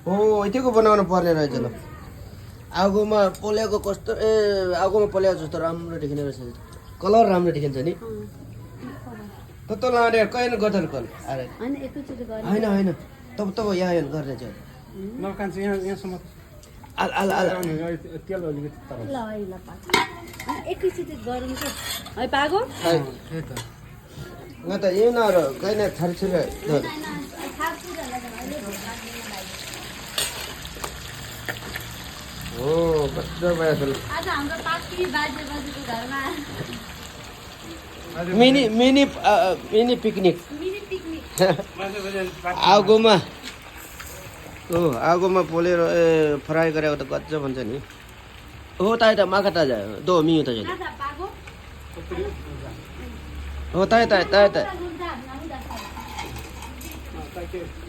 हो यतिको बनाउनु पर्ने रहेछ ल आगोमा पोलेको कस्तो आगोमा पोलेको जस्तो राम्रो देखिने रहेछ कलर राम्रो देखिन्छ नि तँ लाँडे कहिले गदर कल अरे होइन होइन तब यहाँ गर्ने चाहिँ नकान्छ यहाँसम्म अल तेल अलिकति तर एकैचोटि गरौँ के है पागो त्यही त म त यो न कहिले छरछुर हो कस्तो भयो आज हाम्रो पार्टी बाजेको घरमा मिनी पिकनिक मिनी पिकनिक आगोमा आगोमा पोलेर फ्राई गरेको त गजब हुन्छ नि हो ताई त माका ताजा दो मियो त जले आज पागो हो ताई हुन्छ